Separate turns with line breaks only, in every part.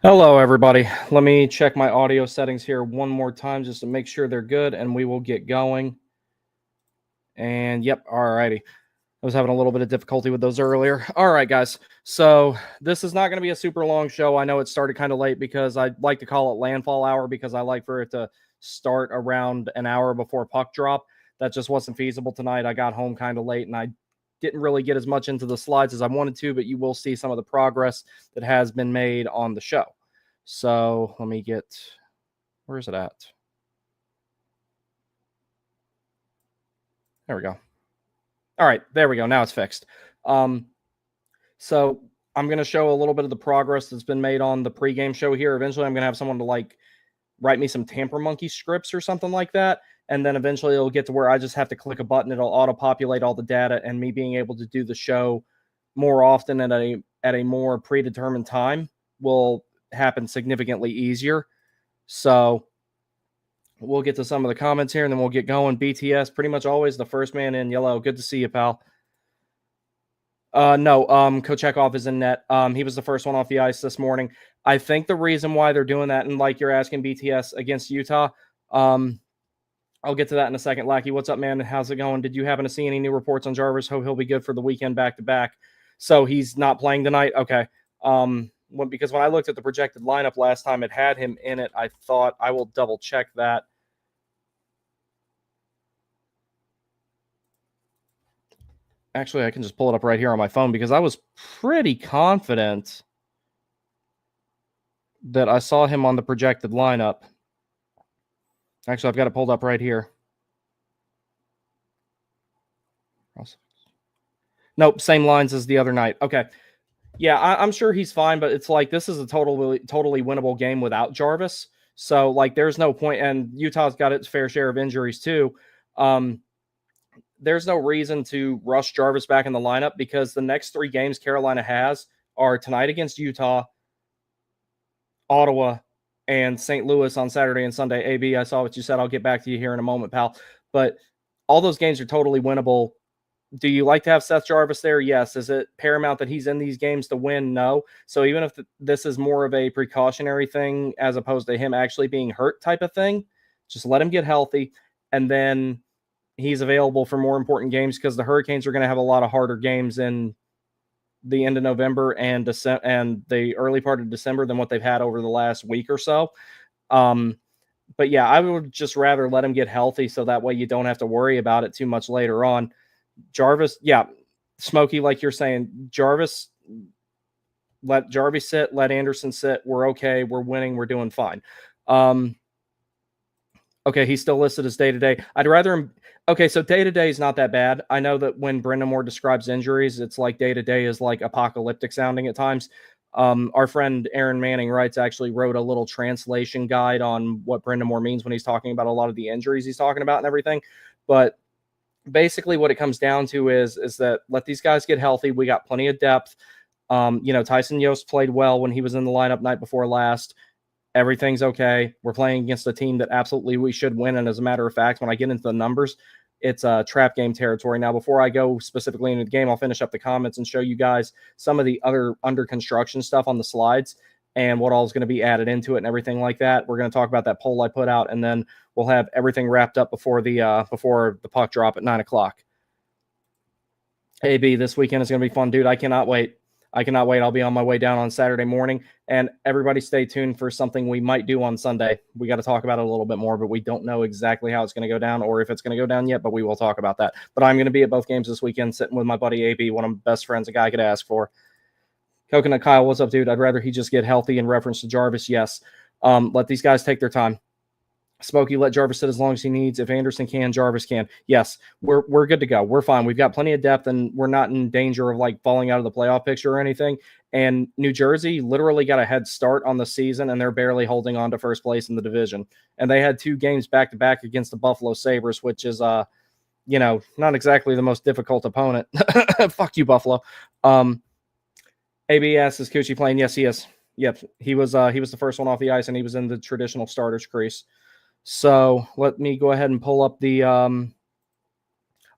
Hello, everybody. Let me check my audio settings here one more time just to make sure they're good, and we will get going. And yep, alrighty. I was having a little bit of difficulty with those earlier. All right, guys. So this is not going to be a super long show. I know it started kind of late because I like to call it Landfall Hour because I like for it to start around an hour before puck drop. That just wasn't feasible tonight. I got home kind of late and I didn't really get as much into the slides as I wanted to, but you will see some of the progress that has been made on the show. So let me get, where is it at? There we go. All right, there we go. Now it's fixed. So I'm going to show a little bit of the progress that's been made on the pregame show here. Eventually, I'm going to have someone to write me some Tamper Monkey scripts or something like that. And then eventually it'll get to where I just have to click a button. It'll auto-populate all the data, and me being able to do the show more often at a more predetermined time will happen significantly easier. So we'll get to some of the comments here, and then we'll get going. BTS, pretty much always the first man in. Yellow, good to see you, pal. No, Kochekov is in net. He was the first one off the ice this morning. I think the reason why they're doing that, and like you're asking BTS against Utah, I'll get to that in a second. Lackey, what's up, man? How's it going? Did you happen to see any new reports on Jarvis? Hope he'll be good for the weekend back-to-back. So he's not playing tonight? Okay. Because when I looked at the projected lineup last time, it had him in it. I thought I will double-check that. Actually, I can just pull it up right here on my phone because I was pretty confident that I saw him on the projected lineup. Actually, I've got it pulled up right here. Nope, same lines as the other night. Okay. Yeah, I'm sure he's fine, but it's like this is a totally winnable game without Jarvis. So, there's no point, and Utah's got its fair share of injuries too. There's no reason to rush Jarvis back in the lineup because the next 3 games Carolina has are tonight against Utah, Ottawa, and St. Louis on Saturday and Sunday. AB, I saw what you said. I'll get back to you here in a moment, pal. But all those games are totally winnable. Do you like to have Seth Jarvis there? Yes. Is it paramount that he's in these games to win? No. So even if this is more of a precautionary thing as opposed to him actually being hurt type of thing, just let him get healthy, and then he's available for more important games because the Hurricanes are going to have a lot of harder games in the end of November and the early part of December than what they've had over the last week or so. But yeah, I would just rather let him get healthy so that way you don't have to worry about it too much later on. Jarvis, yeah, Smokey, like you're saying, Jarvis, let Jarvis sit, let Anderson sit. We're okay. We're winning. We're doing fine. Okay, he's still listed as day-to-day. I'd rather him... Okay, so day-to-day is not that bad. I know that when Brendan Moore describes injuries, it's like day-to-day is like apocalyptic sounding at times. Our friend Aaron Manning actually wrote a little translation guide on what Brendan Moore means when he's talking about a lot of the injuries he's talking about and everything. But basically what it comes down to is that let these guys get healthy. We got plenty of depth. Tyson Yost played well when he was in the lineup night before last. Everything's okay. We're playing against a team that absolutely we should win. And as a matter of fact, when I get into the numbers, it's trap game territory. Now, before I go specifically into the game, I'll finish up the comments and show you guys some of the other under construction stuff on the slides and what all is going to be added into it and everything like that. We're going to talk about that poll I put out, and then we'll have everything wrapped up before the puck drop at 9:00. AB, this weekend is going to be fun, dude. I cannot wait. I'll be on my way down on Saturday morning, and everybody stay tuned for something we might do on Sunday. We got to talk about it a little bit more, but we don't know exactly how it's going to go down or if it's going to go down yet, but we will talk about that. But I'm going to be at both games this weekend sitting with my buddy AB, one of my best friends a guy could ask for. Coconut Kyle, what's up, dude? I'd rather he just get healthy. In reference to Jarvis, yes. Let these guys take their time. Smokey, let Jarvis sit as long as he needs. If Anderson can, Jarvis can. Yes, we're good to go. We're fine. We've got plenty of depth, and we're not in danger of falling out of the playoff picture or anything. And New Jersey literally got a head start on the season, and they're barely holding on to first place in the division. And they had 2 games back-to-back against the Buffalo Sabres, which is, not exactly the most difficult opponent. Fuck you, Buffalo. ABS, is Coochie playing? Yes, he is. Yep, he was the first one off the ice, and he was in the traditional starters crease. So let me go ahead and pull up the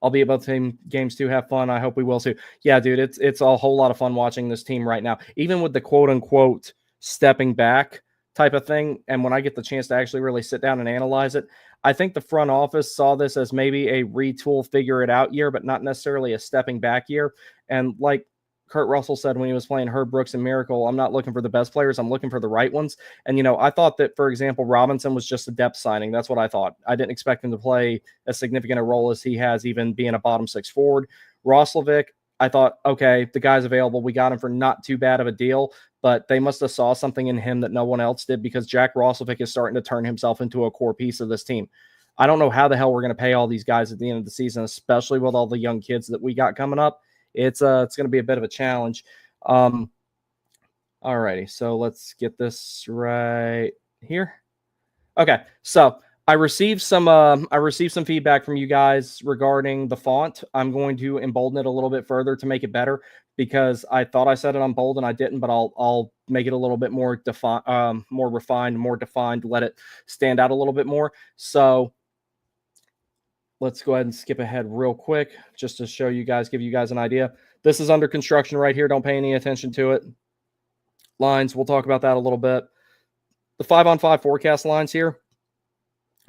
I'll be at both team games too. Have fun. I hope we will too. Yeah, dude, it's a whole lot of fun watching this team right now. Even with the quote unquote stepping back type of thing. And when I get the chance to actually really sit down and analyze it, I think the front office saw this as maybe a retool, figure it out year, but not necessarily a stepping back year. And like Kurt Russell said when he was playing Herb Brooks and Miracle, I'm not looking for the best players. I'm looking for the right ones. And, I thought that, for example, Robinson was just a depth signing. That's what I thought. I didn't expect him to play as significant a role as he has, even being a bottom six forward. Roslovic, I thought, okay, the guy's available. We got him for not too bad of a deal, but they must have saw something in him that no one else did, because Jack Roslovic is starting to turn himself into a core piece of this team. I don't know how the hell we're going to pay all these guys at the end of the season, especially with all the young kids that we got coming up. It's going to be a bit of a challenge. All righty, so let's get this right here. Okay, so I received some feedback from you guys regarding the font. I'm going to embolden it a little bit further to make it better, because I thought I said it on bold and I didn't, but I'll make it a little bit more more refined, more defined, let it stand out a little bit more. So let's go ahead and skip ahead real quick just to show you guys, give you guys an idea. This is under construction right here. Don't pay any attention to it. Lines, we'll talk about that a little bit. The 5-on-5 forecast lines here,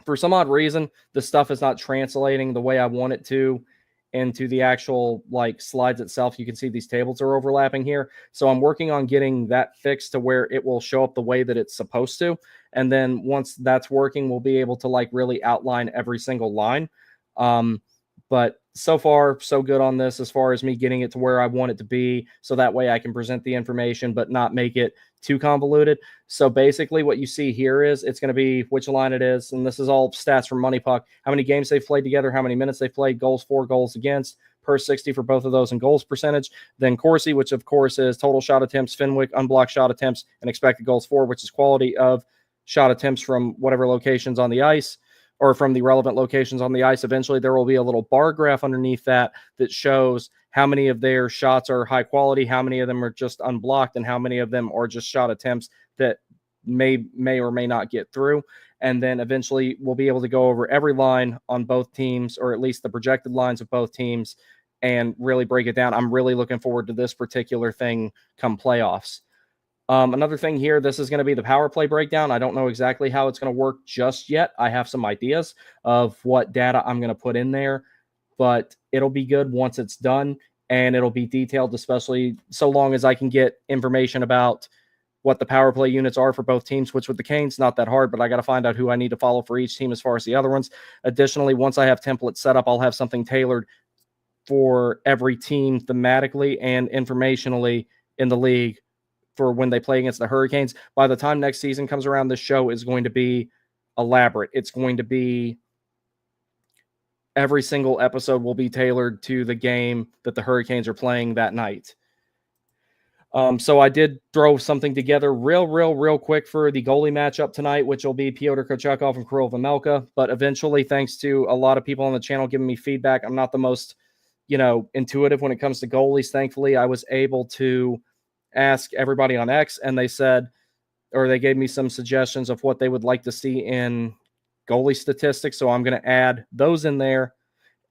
for some odd reason, the stuff is not translating the way I want it to into the actual slides itself. You can see these tables are overlapping here. So I'm working on getting that fixed to where it will show up the way that it's supposed to. And then once that's working, we'll be able to really outline every single line. But so far, so good on this as far as me getting it to where I want it to be, so that way I can present the information but not make it too convoluted. So basically what you see here is it's going to be which line it is, and this is all stats from Money Puck, how many games they've played together, how many minutes they've played, goals for, goals against, per 60 for both of those, and goals percentage. Then Corsi, which of course is total shot attempts, Fenwick, unblocked shot attempts, and expected goals for, which is quality of shot attempts from whatever locations on the ice, or from the relevant locations on the ice. Eventually, there will be a little bar graph underneath that shows how many of their shots are high quality, how many of them are just unblocked, and how many of them are just shot attempts that may or may not get through. And then eventually, we'll be able to go over every line on both teams, or at least the projected lines of both teams, and really break it down. I'm really looking forward to this particular thing come playoffs. Another thing here, this is going to be the power play breakdown. I don't know exactly how it's going to work just yet. I have some ideas of what data I'm going to put in there, but it'll be good once it's done, and it'll be detailed, especially so long as I can get information about what the power play units are for both teams, which with the Canes, not that hard, but I got to find out who I need to follow for each team as far as the other ones. Additionally, once I have templates set up, I'll have something tailored for every team thematically and informationally in the league for when they play against the Hurricanes. By the time next season comes around, this show is going to be elaborate. It's going to be every single episode will be tailored to the game that the Hurricanes are playing that night. So I did throw something together real quick for the goalie matchup tonight, which will be Pyotr Kochekov and Kirill Vejmelka. But eventually, thanks to a lot of people on the channel giving me feedback, I'm not the most, intuitive when it comes to goalies. Thankfully, I was able to ask everybody on X, and they said, or they gave me some suggestions of what they would like to see in goalie statistics. So I'm going to add those in there,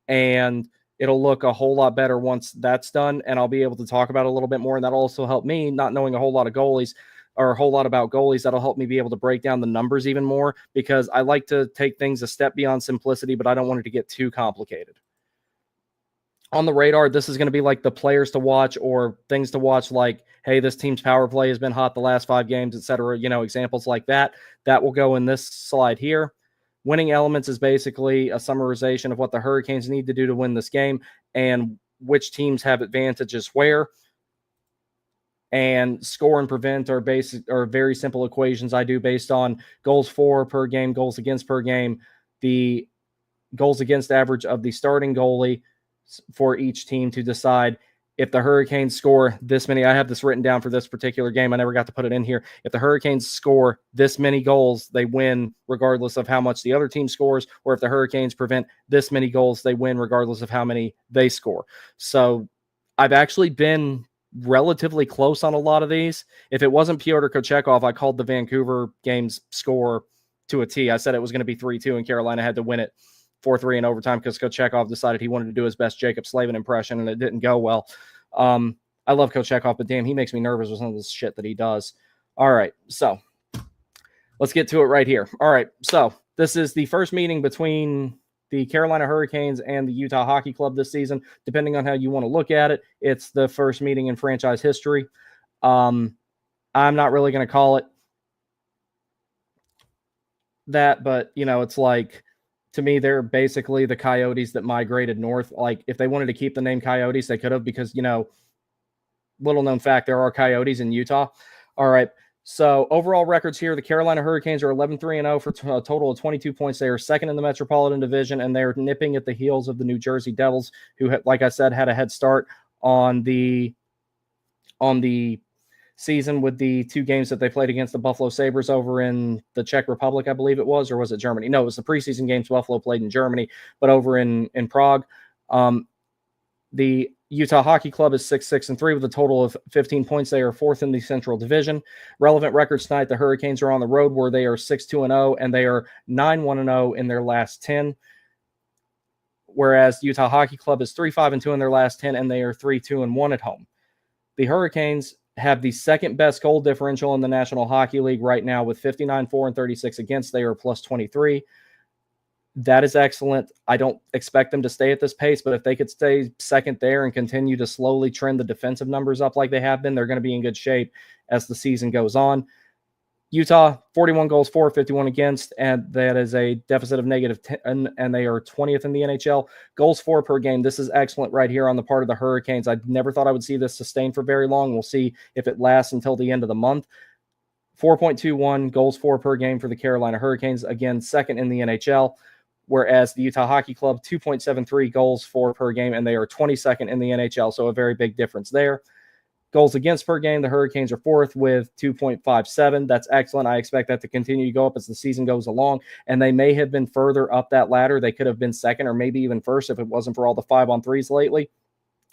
and it'll look a whole lot better once that's done. And I'll be able to talk about it a little bit more. And that'll also help me, not knowing a whole lot of goalies or a whole lot about goalies. That'll help me be able to break down the numbers even more, because I like to take things a step beyond simplicity, but I don't want it to get too complicated. On the radar, this is going to be like the players to watch or things to watch, like, hey, this team's power play has been hot the last 5 games, etc. Examples like that. That will go in this slide here. Winning elements is basically a summarization of what the Hurricanes need to do to win this game and which teams have advantages where. And score and prevent are very simple equations I do based on goals for per game, goals against per game, the goals against average of the starting goalie for each team to decide if the Hurricanes score this many. I have this written down for this particular game. I never got to put it in here. If the Hurricanes score this many goals, they win regardless of how much the other team scores, or if the Hurricanes prevent this many goals, they win regardless of how many they score. So I've actually been relatively close on a lot of these. If it wasn't Pyotr Kochekov, I called the Vancouver game's score to a T. I said it was going to be 3-2 and Carolina had to win it 4-3 in overtime because Kochekov decided he wanted to do his best Jacob Slavin impression, and it didn't go well. I love Kochekov, but damn, he makes me nervous with some of this shit that he does. All right, so let's get to it right here. All right, so this is the first meeting between the Carolina Hurricanes and the Utah Hockey Club this season. Depending on how you want to look at it, it's the first meeting in franchise history. I'm not really going to call it that, but it's like, to me, they're basically the Coyotes that migrated north. Like, if they wanted to keep the name Coyotes, they could have, because little known fact, there are Coyotes in Utah. All right. So overall records here, the Carolina Hurricanes are 11-3-0 for a total of 22 points. They are second in the Metropolitan Division, and they're nipping at the heels of the New Jersey Devils, who, like I said, had a head start on the season with the 2 games that they played against the Buffalo Sabres over in the Czech Republic, I believe it was, or was it Germany? No, it was the preseason games Buffalo played in Germany, but over in Prague. The Utah Hockey Club is 6-6-3 with a total of 15 points. They are 4th in the Central Division. Relevant records tonight, the Hurricanes are on the road, where they are 6-2-0, and they are 9-1-0 in their last 10. Whereas Utah Hockey Club is 3-5-2 in their last 10, and they are 3-2-1 at home. The Hurricanes have the second best goal differential in the National Hockey League right now, with 59-4 and 36 against. They are plus 23. That is excellent. I don't expect them to stay at this pace, but if they could stay second there and continue to slowly trend the defensive numbers up like they have been, they're going to be in good shape as the season goes on. Utah, 41 goals for, 51 against, and that is a deficit of -10, and they are 20th in the NHL. Goals for per game, this is excellent right here on the part of the Hurricanes. I never thought I would see this sustained for very long. We'll see if it lasts until the end of the month. 4.21 goals for per game for the Carolina Hurricanes, again, second in the NHL. Whereas the Utah Hockey Club, 2.73 goals for per game, and they are 22nd in the NHL, so a very big difference there. Goals against per game, the Hurricanes are 4th with 2.57. That's excellent. I expect that to continue to go up as the season goes along, and they may have been further up that ladder. They could have been second or maybe even first if it wasn't for all the 5-on-3s lately.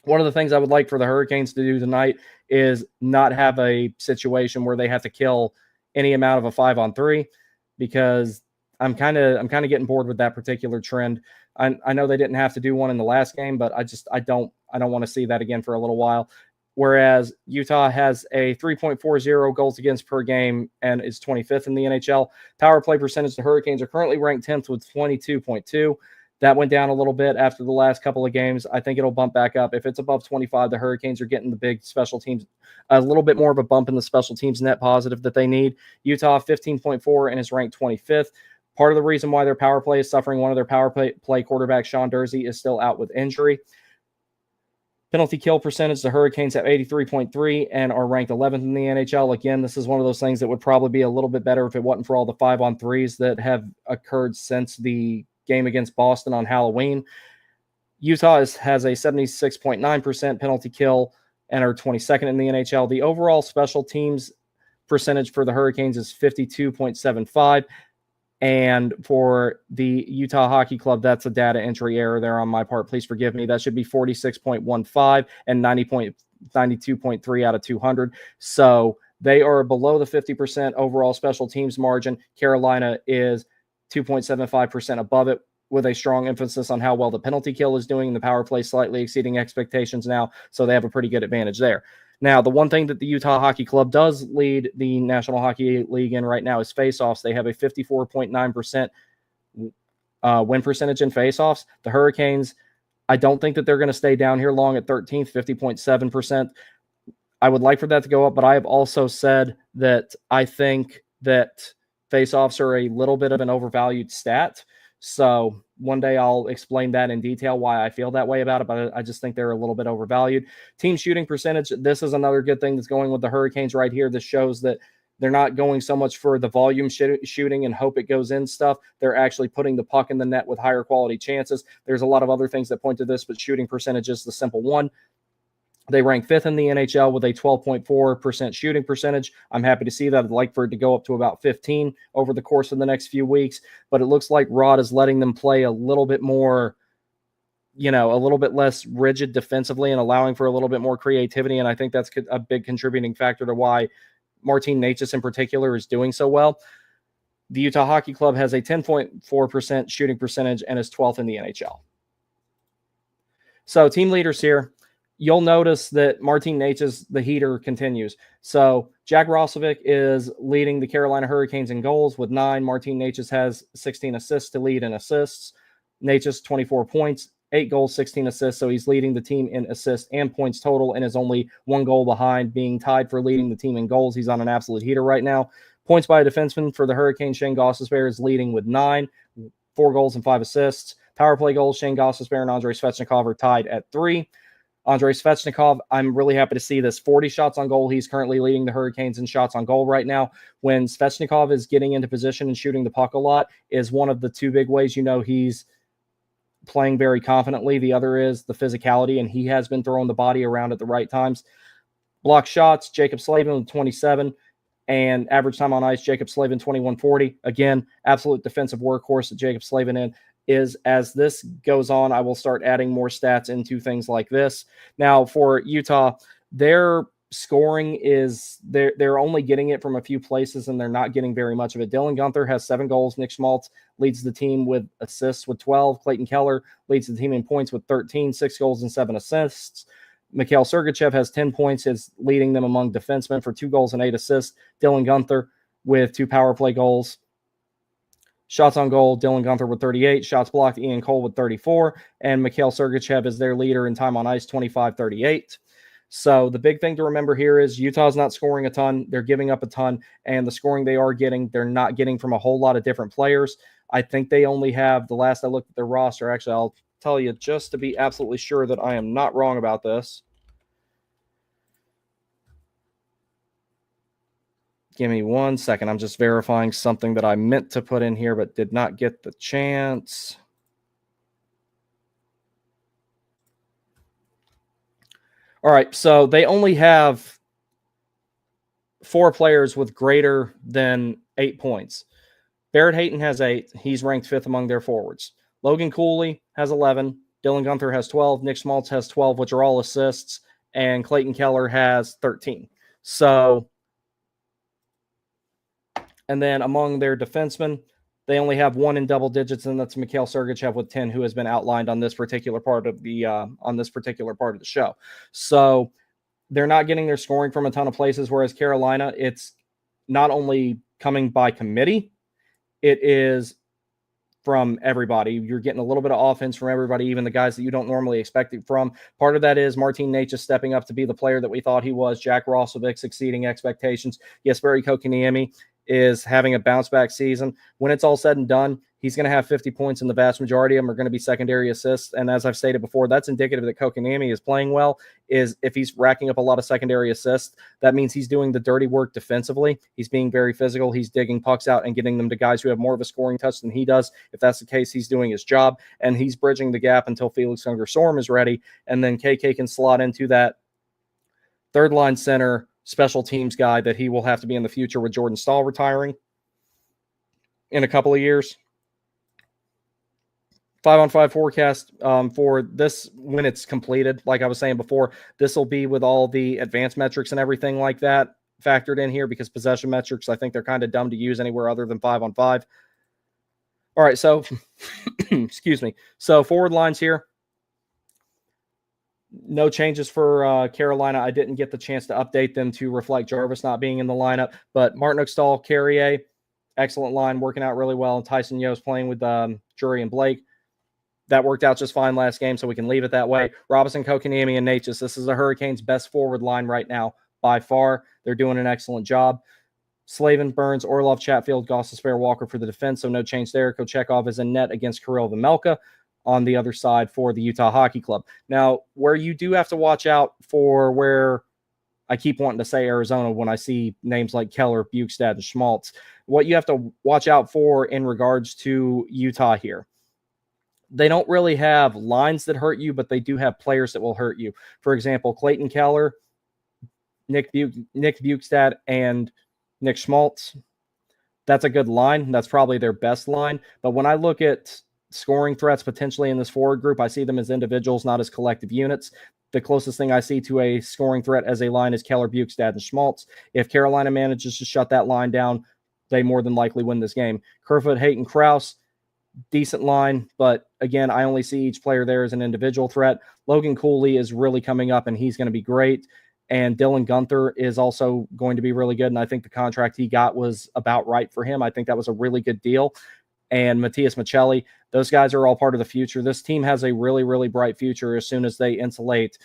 One of the things I would like for the Hurricanes to do tonight is not have a situation where they have to kill any amount of a 5-on-3, because I'm kind of getting bored with that particular trend. I know they didn't have to do one in the last game, but I don't want to see that again for a little while. Whereas Utah has a 3.40 goals against per game and is 25th in the NHL. Power play percentage, the Hurricanes are currently ranked 10th with 22.2. That went down a little bit after the last couple of games. I think it'll bump back up. If it's above 25, the Hurricanes are getting the big special teams, a little bit more of a bump in the special teams net positive that they need. Utah, 15.4 and is ranked 25th. Part of the reason why their power play is suffering, one of their power play quarterbacks, Sean Dursey, is still out with injury. Penalty kill percentage, the Hurricanes have 83.3 and are ranked 11th in the NHL. Again, this is one of those things that would probably be a little bit better if it wasn't for all the 5-on-3s that have occurred since the game against Boston on Halloween. Utah has a 76.9% penalty kill and are 22nd in the NHL. The overall special teams percentage for the Hurricanes is 52.75. And for the Utah Hockey Club, that's a data entry error there on my part. Please forgive me. That should be 46.15 and 92.3 out of 200. So they are below the 50% overall special teams margin. Carolina is 2.75% above it, with a strong emphasis on how well the penalty kill is doing. The power play slightly exceeding expectations now, so they have a pretty good advantage there. Now, the one thing that the Utah Hockey Club does lead the National Hockey League in right now is faceoffs. They have a 54.9% win percentage in faceoffs. The Hurricanes, I don't think that they're going to stay down here long at 13th, 50.7%. I would like for that to go up, but I have also said that I think that faceoffs are a little bit of an overvalued stat. So one day I'll explain that in detail, why I feel that way about it, but I just think they're a little bit overvalued. Team shooting percentage, this is another good thing that's going with the Hurricanes right here. This shows that they're not going so much for the volume shooting and hope it goes in stuff. They're actually putting the puck in the net with higher quality chances. There's a lot of other things that point to this, but shooting percentage is the simple one. They rank 5th in the NHL with a 12.4% shooting percentage. I'm happy to see that. I'd like for it to go up to about 15 over the course of the next few weeks. But it looks like Rod is letting them play a little bit more, a little bit less rigid defensively and allowing for a little bit more creativity. And I think that's a big contributing factor to why Martin Necas in particular is doing so well. The Utah Hockey Club has a 10.4% shooting percentage and is 12th in the NHL. So team leaders here. you'll notice that Martin Necas, the heater, continues. So Jack Roslovic is leading the Carolina Hurricanes in goals with 9. Martin Necas has 16 assists to lead in assists. Necas, 24 points, 8 goals, 16 assists. So he's leading the team in assists and points total and is only 1 goal behind being tied for leading the team in goals. He's on an absolute heater right now. Points by a defenseman for the Hurricanes, Shane Gostisbehere is leading with 9, 4 goals and 5 assists. Power play goals, Shane Gostisbehere and Andrei Svechnikov are tied at 3. Andrei Svechnikov, I'm really happy to see this. 40 shots on goal. He's currently leading the Hurricanes in shots on goal right now. When Svechnikov is getting into position and shooting the puck a lot is one of the 2 big ways he's playing very confidently. The other is the physicality, and he has been throwing the body around at the right times. Block shots, Jacob Slavin with 27, and average time on ice, Jacob Slavin 21:40. Again, absolute defensive workhorse that Jacob Slavin is. As this goes on, I will start adding more stats into things like this. Now, for Utah, their scoring is they're only getting it from a few places, and they're not getting very much of it. Dylan Guenther has 7 goals. Nick Schmaltz leads the team with assists with 12. Clayton Keller leads the team in points with 13, 6 goals and 7 assists. Mikhail Sergachev has 10 points, is leading them among defensemen for 2 goals and 8 assists. Dylan Guenther with 2 power play goals. Shots on goal, Dylan Guenther with 38. Shots blocked, Ian Cole with 34. And Mikhail Sergachev is their leader in time on ice, 25-38. So the big thing to remember here is Utah's not scoring a ton. They're giving up a ton. And the scoring they are getting, they're not getting from a whole lot of different players. I think they only have, the last I looked at their roster, actually, I'll tell you just to be absolutely sure that I am not wrong about this. Give me 1 second. I'm just verifying something that I meant to put in here but did not get the chance. All right, so they only have 4 players with greater than 8 points. Barrett Hayton has 8. He's ranked 5th among their forwards. Logan Cooley has 11. Dylan Guenther has 12. Nick Schmaltz has 12, which are all assists. And Clayton Keller has 13. So, and then among their defensemen, they only have 1 in double digits, and that's Mikhail Sergachev with 10, who has been outlined on this particular part of the show. So they're not getting their scoring from a ton of places, whereas Carolina, it's not only coming by committee, it is from everybody. You're getting a little bit of offense from everybody, even the guys that you don't normally expect it from. Part of that is Martin Necas stepping up to be the player that we thought he was. Jack Roslovic exceeding expectations. Jesperi Kotkaniemi is having a bounce-back season. When it's all said and done, he's going to have 50 points, and the vast majority of them are going to be secondary assists. And as I've stated before, that's indicative that Kotkaniemi is playing well. Is if he's racking up a lot of secondary assists, that means he's doing the dirty work defensively. He's being very physical. He's digging pucks out and getting them to guys who have more of a scoring touch than he does. If that's the case, he's doing his job, and he's bridging the gap until Felix Unger-Storm is ready, and then KK can slot into that third-line center special teams guy that he will have to be in the future with Jordan Stahl retiring in a couple of years. 5-on-5 forecast for this when it's completed. Like I was saying before, this will be with all the advanced metrics and everything like that factored in here, because possession metrics, I think they're kind of dumb to use anywhere other than 5-on-5. All right, so excuse me. So forward lines here. No changes for Carolina. I didn't get the chance to update them to reflect Jarvis not being in the lineup, but Martin Stahl, Carrier, excellent line, working out really well. And Tyson Yost playing with Drury and Blake. That worked out just fine last game, so we can leave it that way. Robinson, Kotkaniemi, and Necas. This is the Hurricanes' best forward line right now by far. They're doing an excellent job. Slavin, Burns, Orlov, Chatfield, Gostisbehere, Walker for the defense, so no change there. Kochekov is in net against Kirill Vemelka on the other side for the Utah Hockey Club. Now, where you do have to watch out for, where I keep wanting to say Arizona when I see names like Keller, Bukestad, and Schmaltz, what you have to watch out for in regards to Utah here. They don't really have lines that hurt you, but they do have players that will hurt you. For example, Clayton Keller, Nick Bukestad, and Nick Schmaltz. That's a good line. That's probably their best line. But when I look at scoring threats potentially in this forward group, I see them as individuals, not as collective units. The closest thing I see to a scoring threat as a line is Keller, Bukestad, and Schmaltz. If Carolina manages to shut that line down, they more than likely win this game. Kerfoot, Hayton, Krause, decent line, but again, I only see each player there as an individual threat. Logan Cooley is really coming up, and he's going to be great. And Dylan Gunther is also going to be really good. And I think the contract he got was about right for him. I think that was a really good deal. And Matthias Michelli, those guys are all part of the future. This team has a really, really bright future as soon as they insulate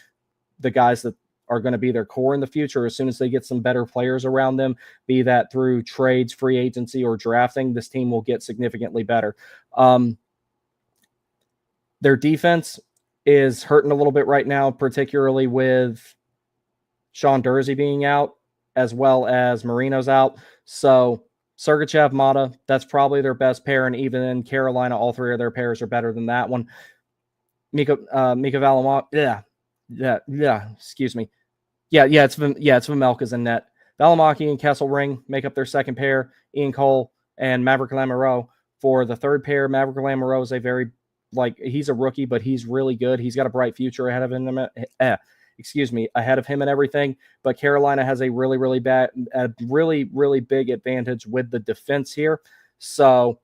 the guys that are going to be their core in the future. As soon as they get some better players around them, be that through trades, free agency, or drafting, this team will get significantly better. Their defense is hurting a little bit right now, particularly with Sean Dursey being out, as well as Marino's out. So Sergachev, Mata, that's probably their best pair, and even in Carolina, all three of their pairs are better than that one. Mika Valimaki, excuse me. It's Vejmelka's in net. Valimaki and Kesselring make up their second pair. Ian Cole and Maverick Lamoureux for the third pair. Maverick Lamoureux is he's a rookie, but he's really good. He's got a bright future ahead of him. Ahead of him and everything. But Carolina has a really, really big advantage with the defense here. So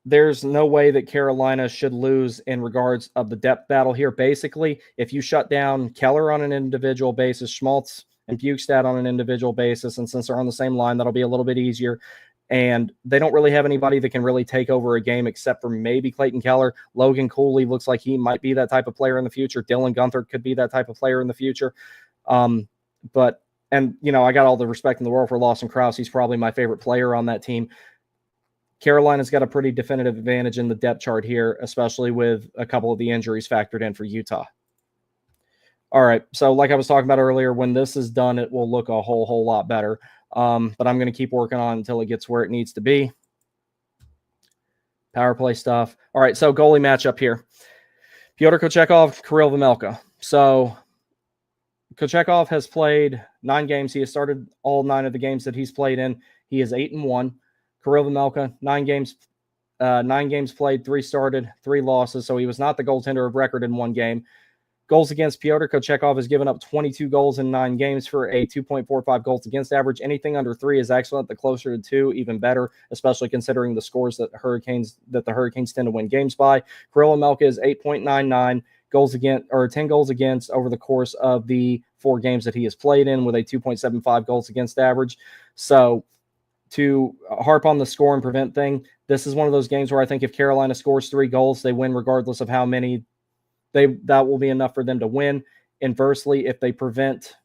there's no way that Carolina should lose in regards of the depth battle here. Basically, if you shut down Keller on an individual basis, Schmaltz and Bukestad on an individual basis, and since they're on the same line, that'll be a little bit easier. And they don't really have anybody that can really take over a game except for maybe Clayton Keller. Logan Cooley looks like he might be that type of player in the future. Dylan Gunther could be that type of player in the future. I got all the respect in the world for Lawson Krause. He's probably my favorite player on that team. Carolina's got a pretty definitive advantage in the depth chart here, especially with a couple of the injuries factored in for Utah. All right, so like I was talking about earlier, when this is done, it will look a whole lot better. But I'm going to keep working on it until it gets where it needs to be. Power play stuff. All right, so goalie matchup here. Pyotr Kochekov, Kirill Vejmelka. So Kochekov has played 9 games. He has started all 9 of the games that he's played in. He is 8-1. Kirill Vejmelka, 9 games played, 3 started, 3 losses. So he was not the goaltender of record in 1 game. Goals against Pyotr Kochekov has given up 22 goals in 9 games for a 2.45 goals against average. Anything under 3 is excellent. The closer to 2, even better, especially considering the scores that the Hurricanes tend to win games by. Kirill Vejmelka is 8.99 goals against, or 10 goals against over the course of the 4 games that he has played in, with a 2.75 goals against average. So to harp on the score and prevent thing, this is one of those games where I think if Carolina scores 3 goals, they win regardless of how many. That will be enough for them to win. Inversely, if they prevent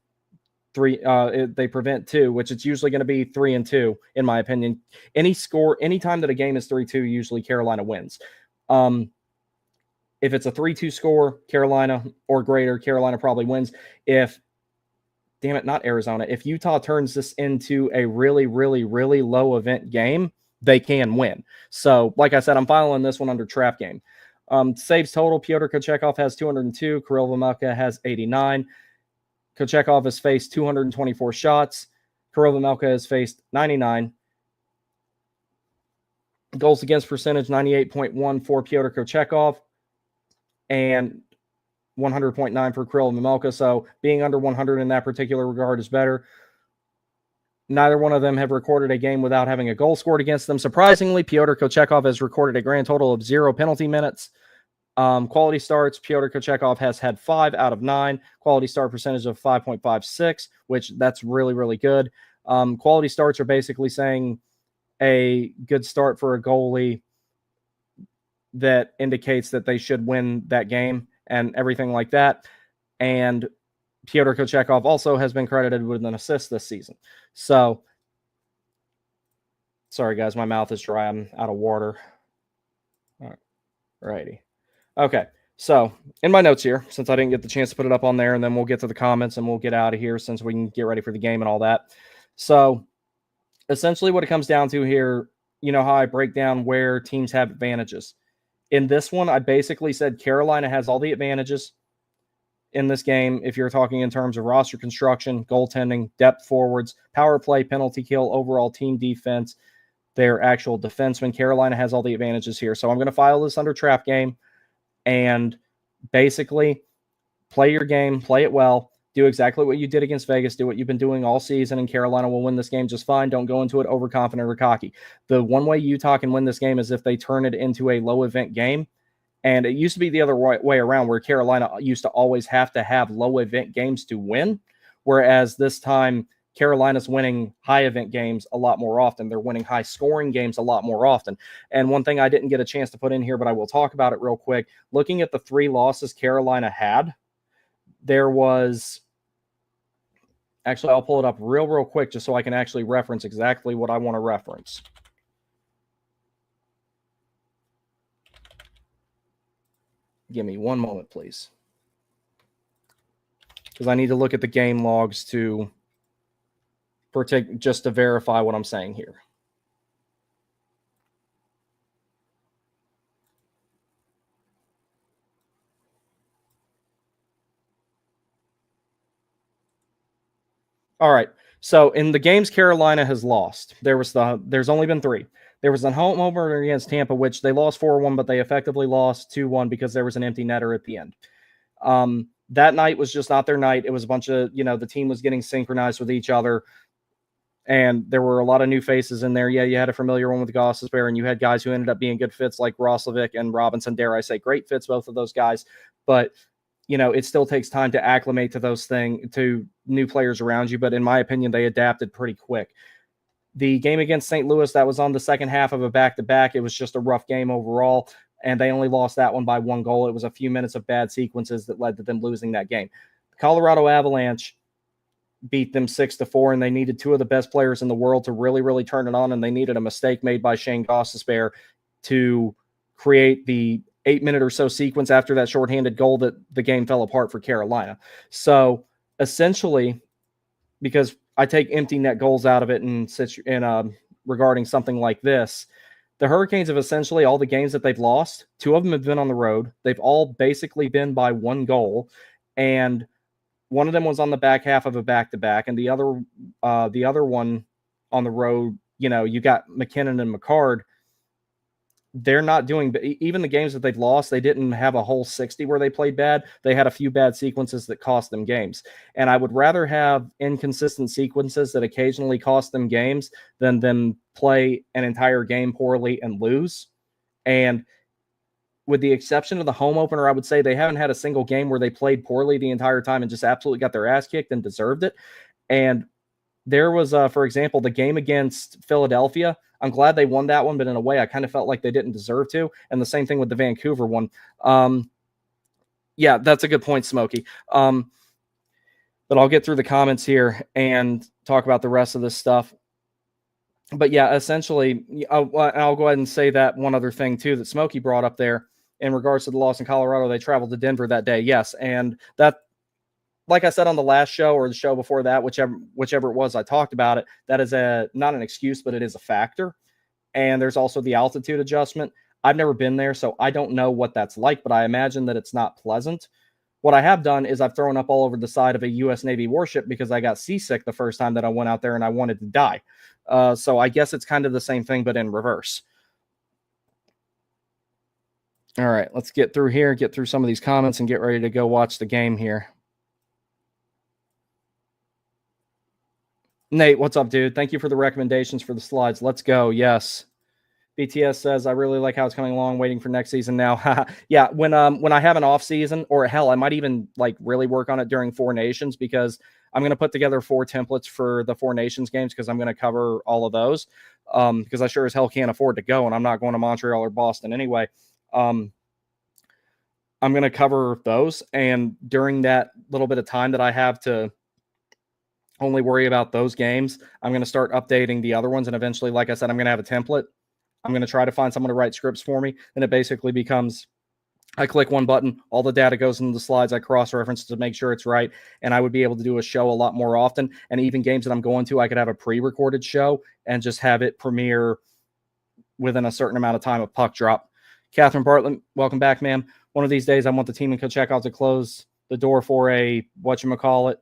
2, which it's usually going to be 3-2, in my opinion. Anytime that a game is 3-2, usually Carolina wins. If it's a 3-2 score, Carolina or greater, Carolina probably wins. If Utah turns this into a really, really, really low event game, they can win. So, like I said, I'm filing this one under trap game. Saves total, Pyotr Kochekov has 202. Kirill Vejmelka has 89. Kochekov has faced 224 shots. Kirill Vejmelka has faced 99. Goals against percentage, 98.1 for Pyotr Kochekov and 100.9 for Kirill Vejmelka. So being under 100 in that particular regard is better. Neither one of them have recorded a game without having a goal scored against them. Surprisingly, Pyotr Kochekov has recorded a grand total of 0 penalty minutes. Quality starts, Pyotr Kochekov has had 5 out of 9. Quality start percentage of 5.56, which that's really, really good. Quality starts are basically saying a good start for a goalie that indicates that they should win that game and everything like that. And Pyotr Kochekov also has been credited with an assist this season. So, sorry guys, my mouth is dry. I'm out of water. All righty. Okay, so in my notes here, since I didn't get the chance to put it up on there, and then we'll get to the comments and we'll get out of here since we can get ready for the game and all that. So, essentially what it comes down to here, you know how I break down where teams have advantages. In this one, I basically said Carolina has all the advantages in this game, if you're talking in terms of roster construction, goaltending, depth forwards, power play, penalty kill, overall team defense, their actual defensemen. Carolina has all the advantages here. So I'm going to file this under trap game and basically play your game, play it well, Do exactly what you did against Vegas. Do what you've been doing all season, and Carolina will win this game just fine. Don't go into it overconfident or cocky. The one way Utah can win this game is if they turn it into a low event game. And it used to be the other way around, where Carolina used to always have to have low event games to win. Whereas this time, Carolina's winning high event games a lot more often. They're winning high scoring games a lot more often. And one thing I didn't get a chance to put in here, but I will talk about it real quick. Looking at the 3 losses Carolina had, there was, actually, I'll pull it up real quick just so I can actually reference exactly what I want to reference. Give me one moment, please. Because I need to look at the game logs to just to verify what I'm saying here. All right. So in the games Carolina has lost, there's only been 3. There was a home opener against Tampa, which they lost 4-1, but they effectively lost 2-1 because there was an empty netter at the end. That night was just not their night. It was a bunch of, the team was getting synchronized with each other, and there were a lot of new faces in there. Yeah, you had a familiar one with Gostisbehere, and you had guys who ended up being good fits like Roslovic and Robinson, dare I say, great fits, both of those guys. But it still takes time to acclimate to new players around you. But in my opinion, they adapted pretty quick. The game against St. Louis, that was on the second half of a back-to-back. It was just a rough game overall, and they only lost that one by 1 goal. It was a few minutes of bad sequences that led to them losing that game. The Colorado Avalanche beat them 6-4, and they needed 2 of the best players in the world to really, really turn it on, and they needed a mistake made by Shane Gostisbehere to create the 8-minute or so sequence after that shorthanded goal that the game fell apart for Carolina. So essentially, because I take empty net goals out of it in regarding something like this, the Hurricanes have essentially, all the games that they've lost, 2 of them have been on the road. They've all basically been by 1 goal, and one of them was on the back half of a back-to-back, and the other one on the road, you got McKinnon and McCard. They're not doing, even the games that they've lost, they didn't have a whole 60 where they played bad. They had a few bad sequences that cost them games. And I would rather have inconsistent sequences that occasionally cost them games than them play an entire game poorly and lose. And with the exception of the home opener, I would say they haven't had a single game where they played poorly the entire time and just absolutely got their ass kicked and deserved it. And there was, for example, the game against Philadelphia. I'm glad they won that one, but in a way, I kind of felt like they didn't deserve to. And the same thing with the Vancouver one. Yeah, that's a good point, Smokey. But I'll get through the comments here and talk about the rest of this stuff. But yeah, essentially, I'll go ahead and say that one other thing, too, that Smokey brought up there in regards to the loss in Colorado. They traveled to Denver that day. Yes, and that, like I said on the last show or the show before that, whichever it was, I talked about it. That is not an excuse, but it is a factor. And there's also the altitude adjustment. I've never been there, so I don't know what that's like, but I imagine that it's not pleasant. What I have done is I've thrown up all over the side of a U.S. Navy warship because I got seasick the first time that I went out there and I wanted to die. So I guess it's kind of the same thing, but in reverse. All right, let's get through here, get through some of these comments, and get ready to go watch the game here. Nate, what's up, dude? Thank you for the recommendations for the slides. Let's go. Yes. BTS says, I really like how it's coming along, waiting for next season now. Yeah, when I have an off season, or hell, I might even really work on it during Four Nations, because I'm going to put together 4 templates for the Four Nations games, because I'm going to cover all of those, because I sure as hell can't afford to go, and I'm not going to Montreal or Boston anyway. I'm going to cover those, and during that little bit of time that I have to only worry about those games, I'm going to start updating the other ones, and eventually, like I said, I'm going to have a template. I'm going to try to find someone to write scripts for me, and it basically becomes, I click one button, all the data goes into the slides, I cross-reference to make sure it's right, and I would be able to do a show a lot more often. And even games that I'm going to, I could have a pre-recorded show and just have it premiere within a certain amount of time of puck drop. Catherine Bartlett, welcome back, ma'am. One of these days, I want the team in Chekhov to close the door for a whatchamacallit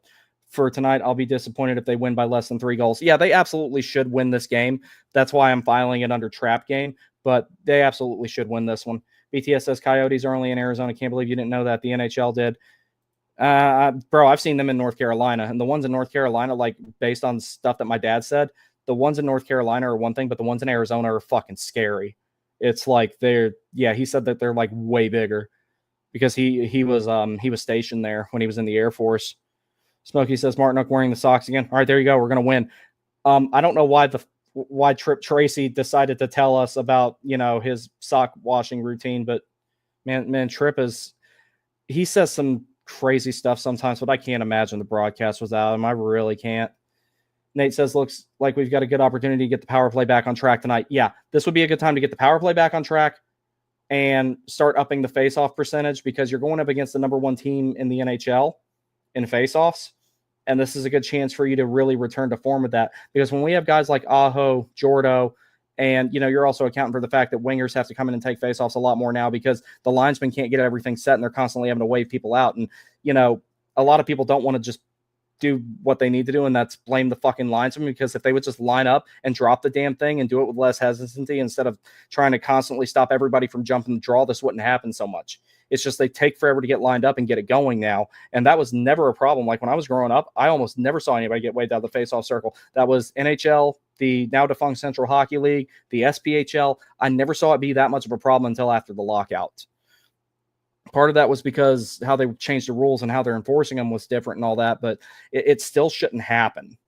for tonight. I'll be disappointed if they win by less than 3 goals. Yeah, they absolutely should win this game. That's why I'm filing it under trap game, but they absolutely should win this one. BTS says Coyotes are only in Arizona. Can't believe you didn't know that. The NHL did. Bro, I've seen them in North Carolina, and the ones in North Carolina, like based on stuff that my dad said, the ones in North Carolina are one thing, but the ones in Arizona are fucking scary. It's like he said that they're like way bigger because he was stationed there when he was in the Air Force. Smokey says Martinook wearing the socks again. All right, there you go. We're gonna win. I don't know why Trip Tracy decided to tell us about his sock washing routine, but man, Trip he says some crazy stuff sometimes, but I can't imagine the broadcast was out of him. I really can't. Nate says, looks like we've got a good opportunity to get the power play back on track tonight. Yeah, this would be a good time to get the power play back on track and start upping the face-off percentage because you're going up against the number one team in the NHL in face-offs. And this is a good chance for you to really return to form with that. Because when we have guys like Aho, Jordo, and, you're also accounting for the fact that wingers have to come in and take faceoffs a lot more now because the linesmen can't get everything set and they're constantly having to wave people out. And, a lot of people don't want to just do what they need to do, and that's blame the fucking linesman, because if they would just line up and drop the damn thing and do it with less hesitancy instead of trying to constantly stop everybody from jumping the draw, this wouldn't happen so much. It's just they take forever to get lined up and get it going now, and that was never a problem. Like when I was growing up, I almost never saw anybody get waved out of the faceoff circle. That was NHL, the now defunct Central Hockey League, the SPHL. I never saw it be that much of a problem until after the lockout. Part of that was because how they changed the rules and how they're enforcing them was different and all that, but it still shouldn't happen.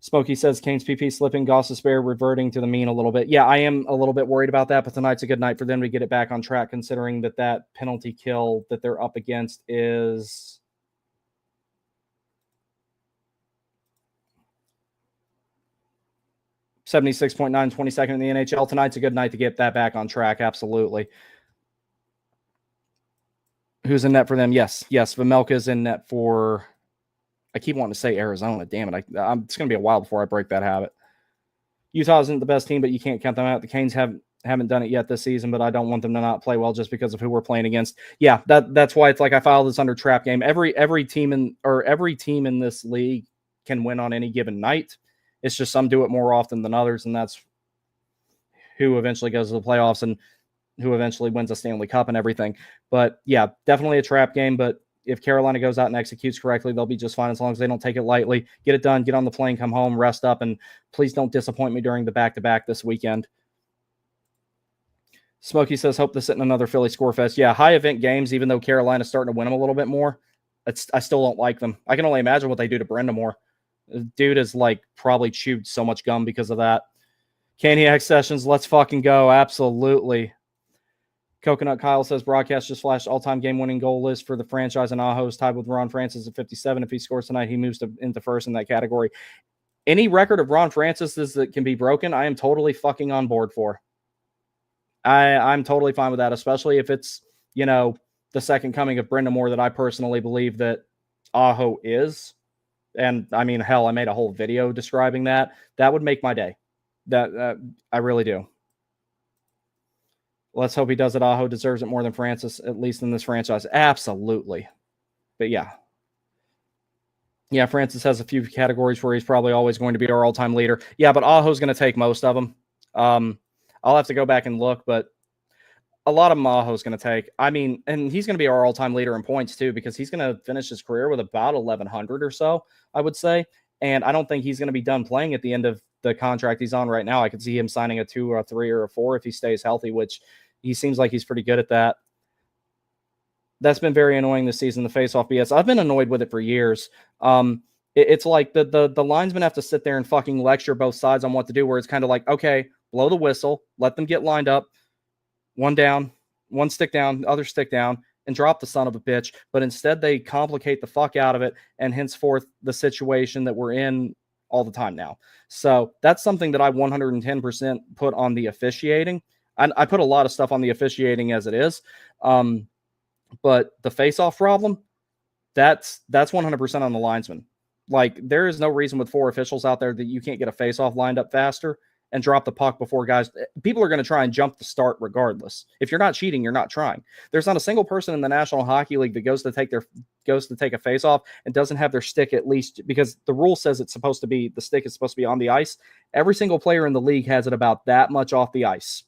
Smokey says Kane's PP slipping, Goss's spare reverting to the mean a little bit. Yeah, I am a little bit worried about that, but tonight's a good night for them to get it back on track, considering that penalty kill that they're up against is 76.9, 22nd in the NHL. Tonight's a good night to get that back on track, absolutely. Who's in net for them? Yes. Vemelka's in net for, I keep wanting to say Arizona. Damn it. It's going to be a while before I break that habit. Utah isn't the best team, but you can't count them out. The Canes haven't done it yet this season, but I don't want them to not play well just because of who we're playing against. Yeah, that's why it's like I filed this under trap game. Every team in this league can win on any given night. It's just some do it more often than others, and that's who eventually goes to the playoffs and who eventually wins a Stanley Cup and everything. But yeah, definitely a trap game. But if Carolina goes out and executes correctly, they'll be just fine as long as they don't take it lightly. Get it done, get on the plane, come home, rest up, and please don't disappoint me during the back-to-back this weekend. Smokey says, hope this isn't another Philly score fest. Yeah, high-event games, even though Carolina's starting to win them a little bit more, I still don't like them. I can only imagine what they do to Brendamore. Dude is like probably chewed so much gum because of that. Caniac Sessions, let's fucking go. Absolutely. Coconut Kyle says broadcast just flashed all-time game-winning goal list for the franchise, and Aho's tied with Ron Francis at 57. If he scores tonight, he moves into first in that category. Any record of Ron Francis's that can be broken, I am totally fucking on board for. I'm totally fine with that, especially if it's, the second coming of Brendamore that I personally believe that Aho is. And I mean, hell, I made a whole video describing that. That would make my day. That I really do. Let's hope he does it. Aho deserves it more than Francis, at least in this franchise. Absolutely. But yeah. Yeah, Francis has a few categories where he's probably always going to be our all-time leader. Yeah, but Aho's going to take most of them. I'll have to go back and look, but a lot of them Aho's going to take. I mean, and he's going to be our all-time leader in points too, because he's going to finish his career with about 1,100 or so, I would say. And I don't think he's going to be done playing at the end of the contract he's on right now. I could see him signing a 2 or a 3 or a 4 if he stays healthy, which he seems like he's pretty good at that. That's been very annoying this season, the face-off BS. I've been annoyed with it for years. It's like the linesmen have to sit there and fucking lecture both sides on what to do, where it's kind of like, okay, blow the whistle, let them get lined up, one down, one stick down, other stick down, and drop the son of a bitch. But instead they complicate the fuck out of it, and henceforth the situation that we're in all the time now. So that's something that I 110% put on the officiating. I put a lot of stuff on the officiating as it is. But the face-off problem, that's 100% on the linesman. Like, there is no reason with 4 officials out there that you can't get a face-off lined up faster and drop the puck before guys. People are going to try and jump the start regardless. If you're not cheating, you're not trying. There's not a single person in the National Hockey League that goes to take a face-off and doesn't have their stick, at least because the rule says it's supposed to be, the stick is supposed to be on the ice. Every single player in the league has it about that much off the ice.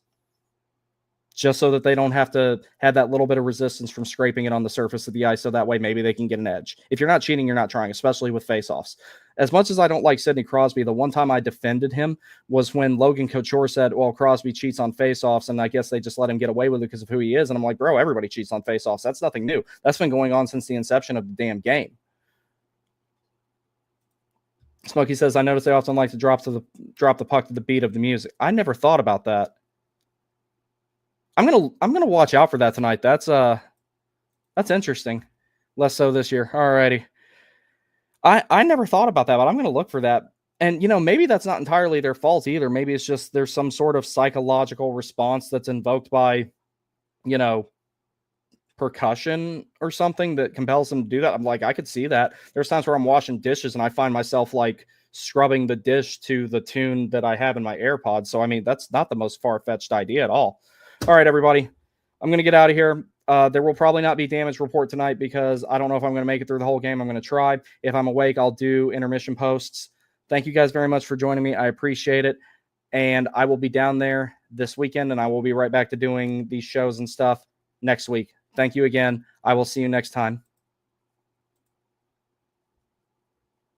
just so that they don't have to have that little bit of resistance from scraping it on the surface of the ice, so that way maybe they can get an edge. If you're not cheating, you're not trying, especially with faceoffs. As much as I don't like Sidney Crosby, the one time I defended him was when Logan Couture said, well, Crosby cheats on faceoffs, and I guess they just let him get away with it because of who he is. And I'm like, bro, everybody cheats on faceoffs. That's nothing new. That's been going on since the inception of the damn game. Smokey says, I notice they often like to drop the puck to the beat of the music. I never thought about that. I'm gonna watch out for that tonight. That's interesting. Less so this year. Alrighty. I never thought about that, but I'm gonna look for that. And maybe that's not entirely their fault either. Maybe it's just there's some sort of psychological response that's invoked by, percussion or something that compels them to do that. I'm like, I could see that. There's times where I'm washing dishes and I find myself like scrubbing the dish to the tune that I have in my AirPods. So I mean, that's not the most far-fetched idea at all. All right, everybody, I'm going to get out of here. There will probably not be damage report tonight because I don't know if I'm going to make it through the whole game. I'm going to try. If I'm awake, I'll do intermission posts. Thank you guys very much for joining me. I appreciate it. And I will be down there this weekend, and I will be right back to doing these shows and stuff next week. Thank you again. I will see you next time.